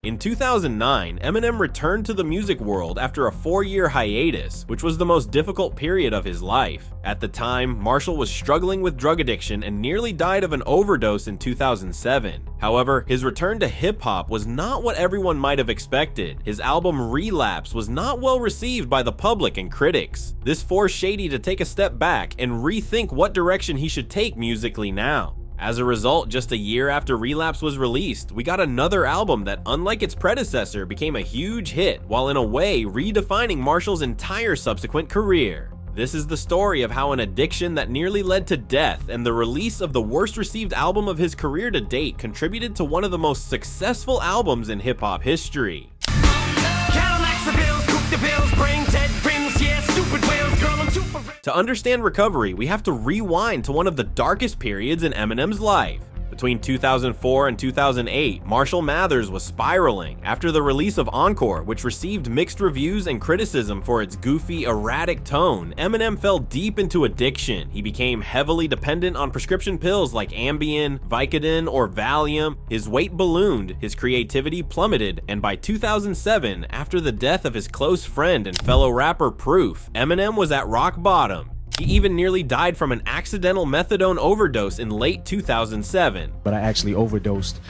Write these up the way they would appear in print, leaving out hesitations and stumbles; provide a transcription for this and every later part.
In 2009, Eminem returned to the music world after a 4-year hiatus, which was the most difficult period of his life. At the time, Marshall was struggling with drug addiction and nearly died of an overdose in 2007. However, his return to hip-hop was not what everyone might have expected. His album Relapse was not well received by the public and critics. This forced Shady to take a step back and rethink what direction he should take musically now. As a result, just a year after Relapse was released, we got another album that, unlike its predecessor, became a huge hit, while in a way redefining Marshall's entire subsequent career. This is the story of how an addiction that nearly led to death and the release of the worst received album of his career to date contributed to one of the most successful albums in hip-hop history. To understand Recovery, we have to rewind to one of the darkest periods in Eminem's life. Between 2004 and 2008, Marshall Mathers was spiraling after the release of Encore, which received mixed reviews and criticism for its goofy, erratic tone. Eminem fell deep into addiction. He became heavily dependent on prescription pills like Ambien, Vicodin, or Valium. His weight ballooned, his creativity plummeted, and by 2007, after the death of his close friend and fellow rapper Proof, Eminem was at rock bottom. He even nearly died from an accidental methadone overdose in late 2007. But I actually overdosed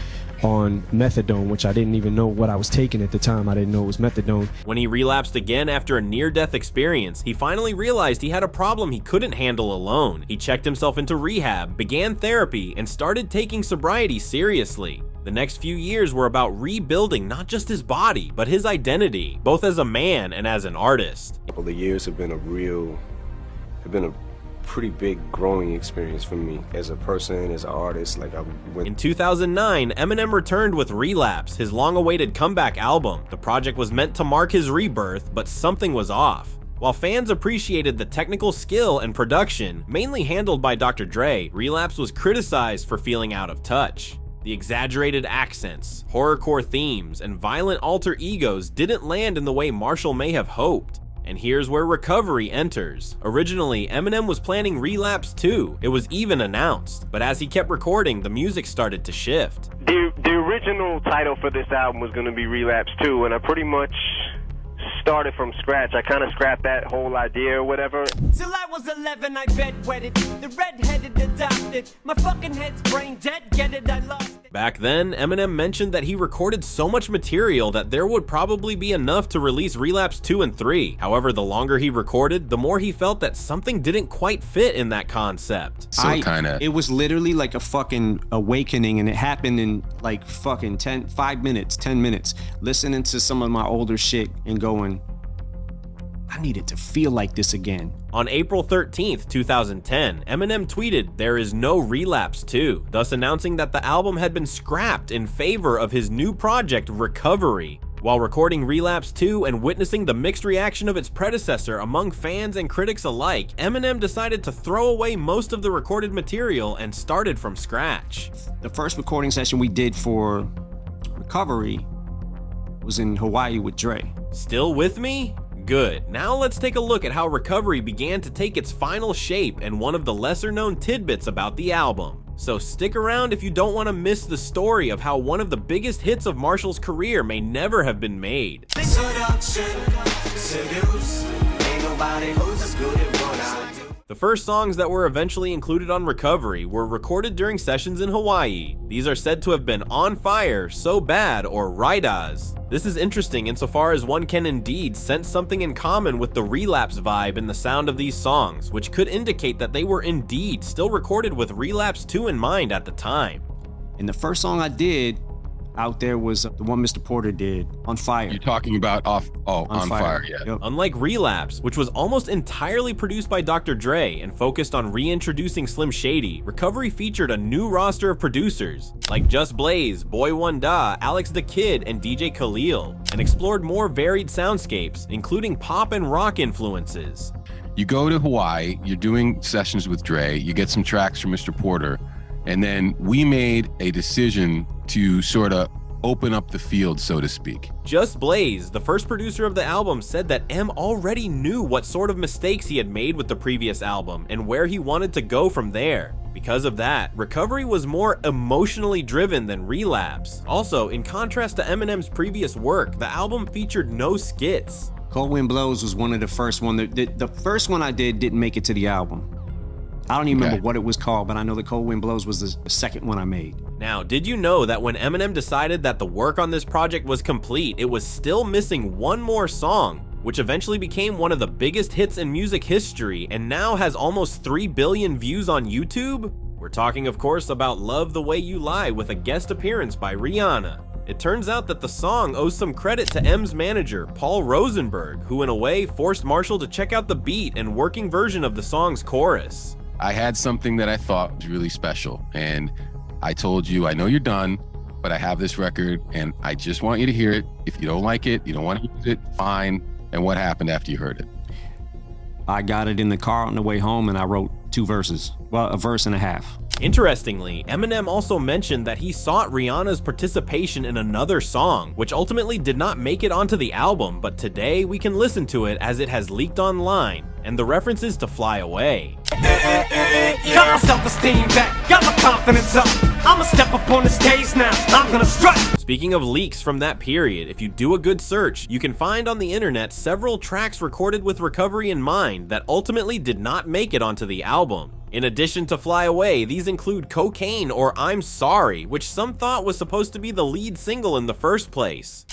on methadone, which I didn't even know what I was taking at the time. I didn't know it was methadone. When he relapsed again after a near-death experience, he finally realized he had a problem he couldn't handle alone. He checked himself into rehab, began therapy, and started taking sobriety seriously. The next few years were about rebuilding not just his body, but his identity, both as a man and as an artist. A couple of years have been a pretty big growing experience for me as a person, as an artist. In 2009, Eminem returned with Relapse, his long-awaited comeback album. The project was meant to mark his rebirth, but something was off. While fans appreciated the technical skill and production, mainly handled by Dr. Dre, Relapse was criticized for feeling out of touch. The exaggerated accents, horrorcore themes, and violent alter egos didn't land in the way Marshall may have hoped. And here's where Recovery enters. Originally, Eminem was planning Relapse 2. It was even announced, but as he kept recording, the music started to shift. The original title for this album was going to be Relapse 2, and I pretty much started from scratch. I kind of scrapped that whole idea or whatever. Till I was 11, I bedwetted, the red-headed adopted, my fucking head's brain dead, get it, I lost it. Back then, Eminem mentioned that he recorded so much material that there would probably be enough to release Relapse 2 and 3. However, the longer he recorded, the more he felt that something didn't quite fit in that concept. It was literally like a fucking awakening, and it happened in like fucking 10 minutes, listening to some of my older shit and going, I needed to feel like this again. On April 13th, 2010, Eminem tweeted, "There is no Relapse 2, thus announcing that the album had been scrapped in favor of his new project, Recovery. While recording Relapse 2 and witnessing the mixed reaction of its predecessor among fans and critics alike, Eminem decided to throw away most of the recorded material and started from scratch. The first recording session we did for Recovery was in Hawaii with Dre. Still with me? Good. Now let's take a look at how Recovery began to take its final shape and one of the lesser-known tidbits about the album. So stick around if you don't want to miss the story of how one of the biggest hits of Marshall's career may never have been made. The first songs that were eventually included on Recovery were recorded during sessions in Hawaii. These are said to have been On Fire, So Bad, or Right As. This is interesting insofar as one can indeed sense something in common with the Relapse vibe in the sound of these songs, which could indicate that they were indeed still recorded with Relapse 2 in mind at the time. And the first song I did out there was the one Mr. Porter did, On Fire. You're talking about On Fire, yeah. Yep. Unlike Relapse, which was almost entirely produced by Dr. Dre and focused on reintroducing Slim Shady, Recovery featured a new roster of producers, like Just Blaze, Boy Wonder, Alex the Kid, and DJ Khalil, and explored more varied soundscapes, including pop and rock influences. You go to Hawaii, you're doing sessions with Dre, you get some tracks from Mr. Porter, and then we made a decision to sort of open up the field, so to speak. Just Blaze, the first producer of the album, said that M already knew what sort of mistakes he had made with the previous album and where he wanted to go from there. Because of that, Recovery was more emotionally driven than Relapse. Also, in contrast to Eminem's previous work, the album featured no skits. Cold Wind Blows was one of the first one. The first one I did didn't make it to the album. I don't even remember what it was called, but I know the Cold Wind Blows was the second one I made. Now, did you know that when Eminem decided that the work on this project was complete, it was still missing one more song, which eventually became one of the biggest hits in music history and now has almost 3 billion views on YouTube? We're talking, of course, about Love the Way You Lie with a guest appearance by Rihanna. It turns out that the song owes some credit to M's manager, Paul Rosenberg, who in a way forced Marshall to check out the beat and working version of the song's chorus. I had something that I thought was really special, and I told you, I know you're done, but I have this record and I just want you to hear it. If you don't like it, you don't want to use it, fine. And what happened after you heard it? I got it in the car on the way home and I wrote 2 verses. Well, a verse and a half. Interestingly, Eminem also mentioned that he sought Rihanna's participation in another song, which ultimately did not make it onto the album, but today we can listen to it as it has leaked online, and the references to Fly Away. Got my self-esteem back, got my confidence up. I'ma step up on the stage now, I'm gonna strut. Speaking of leaks from that period, if you do a good search, you can find on the internet several tracks recorded with Recovery in mind that ultimately did not make it onto the album. In addition to Fly Away, these include Cocaine or I'm Sorry, which some thought was supposed to be the lead single in the first place.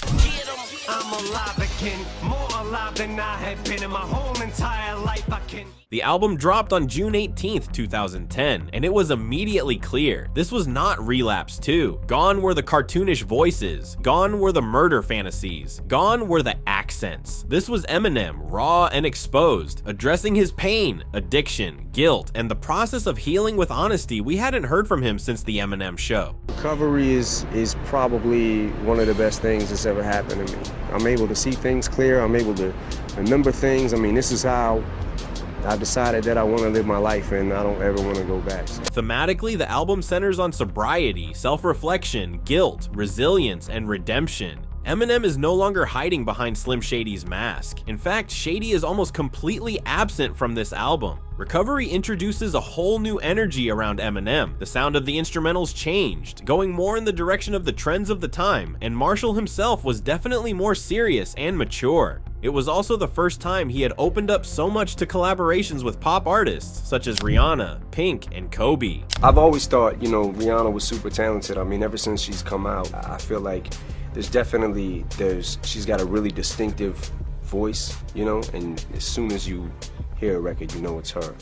I'm alive again, more alive than I have been in my whole entire life. I can. The album dropped on June 18th, 2010, and it was immediately clear. This was not Relapse 2. Gone were the cartoonish voices. Gone were the murder fantasies. Gone were the accents. This was Eminem, raw and exposed, addressing his pain, addiction, guilt, and the process of healing with honesty we hadn't heard from him since the Eminem Show. Recovery is probably one of the best things that's ever happened to me. I'm able to see things clear. I'm able to remember things. I mean, this is how I decided that I want to live my life and I don't ever want to go back. So. Thematically, the album centers on sobriety, self-reflection, guilt, resilience, and redemption. Eminem is no longer hiding behind Slim Shady's mask. In fact, Shady is almost completely absent from this album. Recovery introduces a whole new energy around Eminem. The sound of the instrumentals changed, going more in the direction of the trends of the time, and Marshall himself was definitely more serious and mature. It was also the first time he had opened up so much to collaborations with pop artists such as Rihanna, Pink, and Kobe. I've always thought, you know, Rihanna was super talented. I mean, ever since she's come out, I feel like she's got a really distinctive voice, you know, and as soon as you hear a record, you know it's her.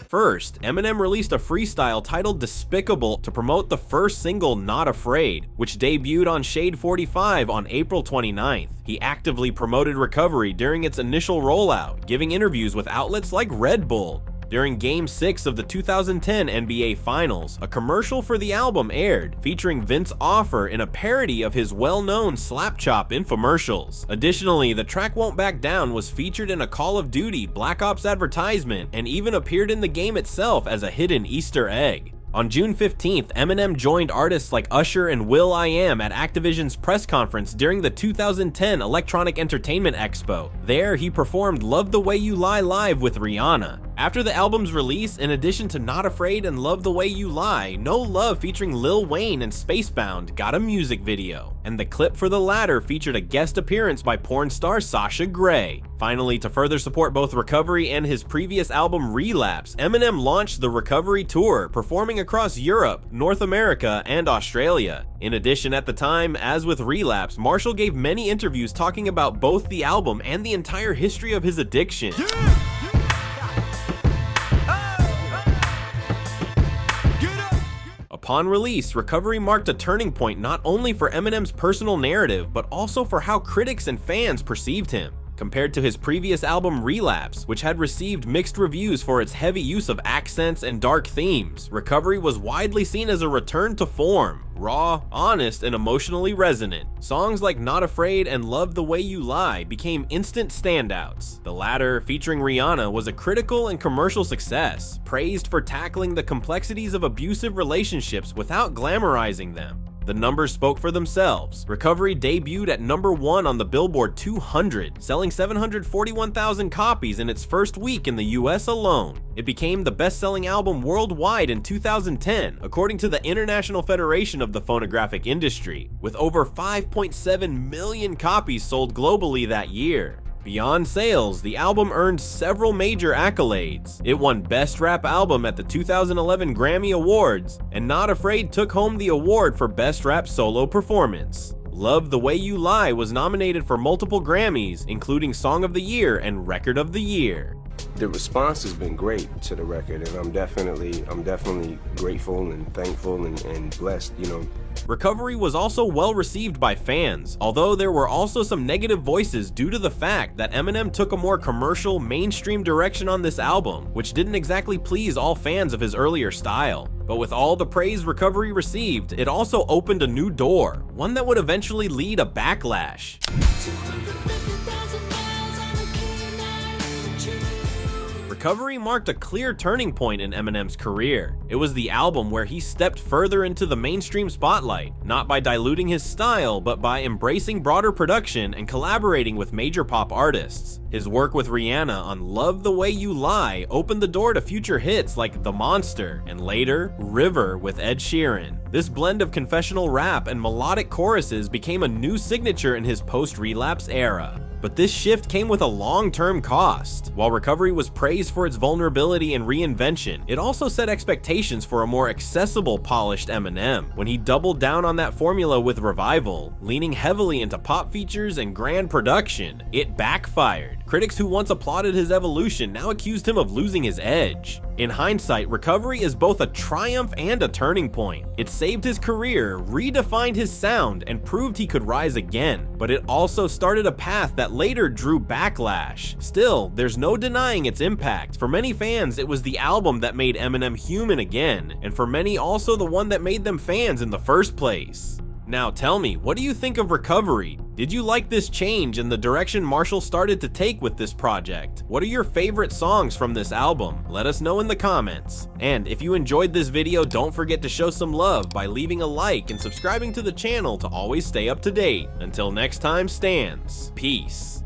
First, Eminem released a freestyle titled Despicable to promote the first single, Not Afraid, which debuted on Shade 45 on April 29th. He actively promoted Recovery during its initial rollout, giving interviews with outlets like Red Bull. During Game 6 of the 2010 NBA Finals, a commercial for the album aired, featuring Vince Offer in a parody of his well-known Slap Chop infomercials. Additionally, the track Won't Back Down was featured in a Call of Duty Black Ops advertisement and even appeared in the game itself as a hidden Easter egg. On June 15th, Eminem joined artists like Usher and will.i.am at Activision's press conference during the 2010 Electronic Entertainment Expo. There, he performed Love the Way You Lie live with Rihanna. After the album's release, in addition to Not Afraid and Love the Way You Lie, No Love featuring Lil Wayne and Spacebound got a music video, and the clip for the latter featured a guest appearance by porn star Sasha Grey. Finally, to further support both Recovery and his previous album Relapse, Eminem launched the Recovery Tour, performing across Europe, North America, and Australia. In addition, at the time, as with Relapse, Marshall gave many interviews talking about both the album and the entire history of his addiction. Upon release, Recovery marked a turning point not only for Eminem's personal narrative, but also for how critics and fans perceived him. Compared to his previous album Relapse, which had received mixed reviews for its heavy use of accents and dark themes, Recovery was widely seen as a return to form, raw, honest, and emotionally resonant. Songs like Not Afraid and Love the Way You Lie became instant standouts. The latter, featuring Rihanna, was a critical and commercial success, praised for tackling the complexities of abusive relationships without glamorizing them. The numbers spoke for themselves. Recovery debuted at #1 on the Billboard 200, selling 741,000 copies in its first week in the US alone. It became the best-selling album worldwide in 2010, according to the International Federation of the Phonographic Industry, with over 5.7 million copies sold globally that year. Beyond sales, the album earned several major accolades. It won Best Rap Album at the 2011 Grammy Awards, and Not Afraid took home the award for Best Rap Solo Performance. Love the Way You Lie was nominated for multiple Grammys, including Song of the Year and Record of the Year. The response has been great to the record, and I'm definitely grateful and thankful and blessed, you know. Recovery was also well received by fans, although there were also some negative voices due to the fact that Eminem took a more commercial, mainstream direction on this album, which didn't exactly please all fans of his earlier style. But with all the praise Recovery received, it also opened a new door, one that would eventually lead a backlash. Recovery marked a clear turning point in Eminem's career. It was the album where he stepped further into the mainstream spotlight, not by diluting his style, but by embracing broader production and collaborating with major pop artists. His work with Rihanna on Love the Way You Lie opened the door to future hits like The Monster, and later, River with Ed Sheeran. This blend of confessional rap and melodic choruses became a new signature in his post-relapse era. But this shift came with a long-term cost. While Recovery was praised for its vulnerability and reinvention, it also set expectations for a more accessible, polished Eminem. When he doubled down on that formula with Revival, leaning heavily into pop features and grand production, it backfired. Critics who once applauded his evolution now accused him of losing his edge. In hindsight, Recovery is both a triumph and a turning point. It saved his career, redefined his sound, and proved he could rise again. But it also started a path that later drew backlash. Still, there's no denying its impact. For many fans, it was the album that made Eminem human again, and for many also the one that made them fans in the first place. Now tell me, what do you think of Recovery? Did you like this change in the direction Marshall started to take with this project? What are your favorite songs from this album? Let us know in the comments. And if you enjoyed this video, don't forget to show some love by leaving a like and subscribing to the channel to always stay up to date. Until next time, Stans. Peace.